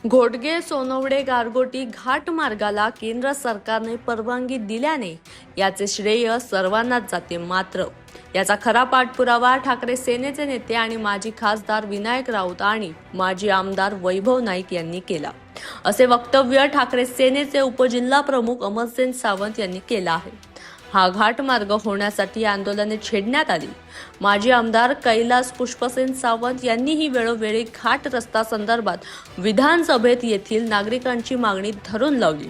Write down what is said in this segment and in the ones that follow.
घोटगे सोनवडे गारगोटी घाट मार्गाला केंद्र सरकारने परवानगी दिल्याने याचे श्रेय सर्वांनाच जाते। मात्र याचा खरा पाठपुरावा ठाकरे सेनेचे नेते आणि माजी खासदार विनायक राऊत आणि माजी आमदार वैभव नाईक यांनी केला, असे वक्तव्य ठाकरे सेनेचे उपजिल्हा प्रमुख अमरसेन सावंत यांनी केलं आहे। हा घाट मार्ग होण्यासाठी आंदोलने छेडण्यात आली। माजी आमदार कैलास पुष्पसेन सावंत यांनीही वेळोवेळी घाट रस्ता संदर्भात विधानसभेत येथील नागरिकांची मागणी धरून लावली।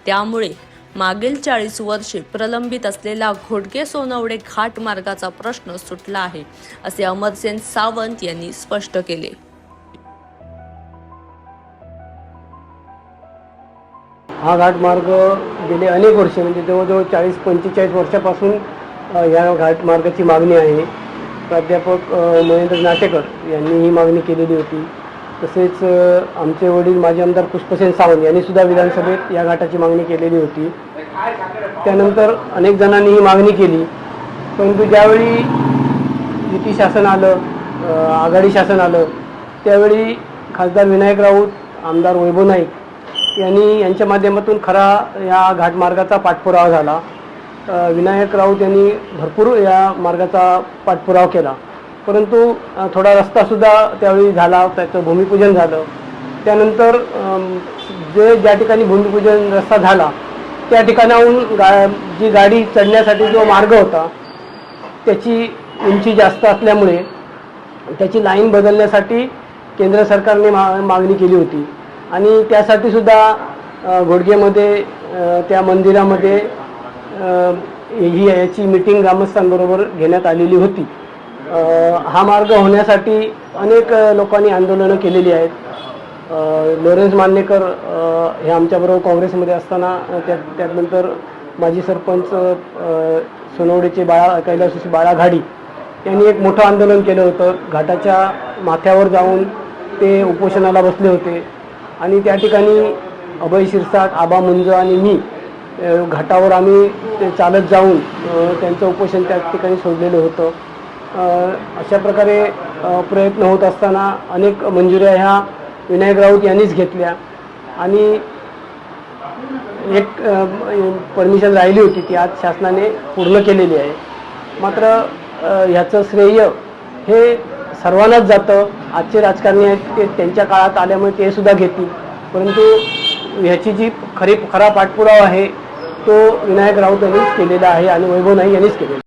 त्यामुळे मागील 40 वर्षे प्रलंबित असलेला घोटगे सोनवडे घाट मार्गाचा प्रश्न सुटला आहे, असे अमरसेन सावंत यांनी स्पष्ट केले। हा घाट मार्ग गेले अनेक वर्षे म्हणजे जवळजवळ 40-45 वर्षापासून या घाट मार्गाची मागणी आहे। प्राध्यापक महेंद्र नाटेकर यांनी ही मागणी केलेली होती। तसेच आमचे वडील माजी आमदार पुष्पसेन सावंत यांनी सुद्धा विधानसभेत या घाटाची मागणी केलेली होती। त्यानंतर अनेक जणांनी ही मागणी केली, परंतु ज्यावेळी युती शासन आलं, आघाडी शासन आलं, त्यावेळी खासदार विनायक राऊत, आमदार वैभव नाईक यांच्या माध्यमातून खरा या घाटमार्गाचा पाठपुरावा झाला। विनायक राऊत यांनी भरपूर या मार्गाचा पाठपुरावा केला, परंतु थोडा रस्तासुद्धा त्यावेळी झाला, त्याचं भूमिपूजन झालं। त्यानंतर ज्या ठिकाणी भूमिपूजन रस्ता झाला त्या ठिकाणाहून जी गाडी चढण्यासाठी जो मार्ग होता त्याची उंची जास्त असल्यामुळे त्याची लाईन बदलण्यासाठी केंद्र सरकारने मागणी केली होती आणि त्यासाठी सुद्धा घोटगेमध्ये त्या मंदिरामध्ये याची मीटिंग ग्रामस्थांबरोबर घेण्यात आलेली होती। हा मार्ग होण्यासाठी अनेक लोकांनी आंदोलनं केलेली आहेत। लॉरेन्स मान्यकर हे आमच्याबरोबर काँग्रेसमध्ये असताना त्यानंतर माजी सरपंच सोनवडेचे कैलास बाळा घाडी यांनी एक मोठं आंदोलन केलं होतं। घाटाच्या माथ्यावर जाऊन ते उपोषणाला बसले होते आणि त्या ठिकाणी अभय शिरसाट, आबा मुंज आणि मी घाटावर आम्ही चालत जाऊन त्यांचं उपोषण त्या ठिकाणी सोडलेलं होतं। अशा प्रकारे प्रयत्न होत असताना अनेक मंजुऱ्या ह्या विनायक राऊत यांनीच घेतल्या आणि एक परमिशन राहिली होती ती आज शासनाने पूर्ण केलेली आहे। मात्र ह्याचं श्रेय हे सर्वांनाच जातं। आजचे राजकारणी आहेत ते त्यांच्या काळात आल्यामुळे ते सुद्धा घेतील, परंतु ह्याची जी खरा पाठपुरावा आहे तो विनायक राऊत यांनीच केलेला आहे आणि वैभव नाईक यांनीच केलेला आहे।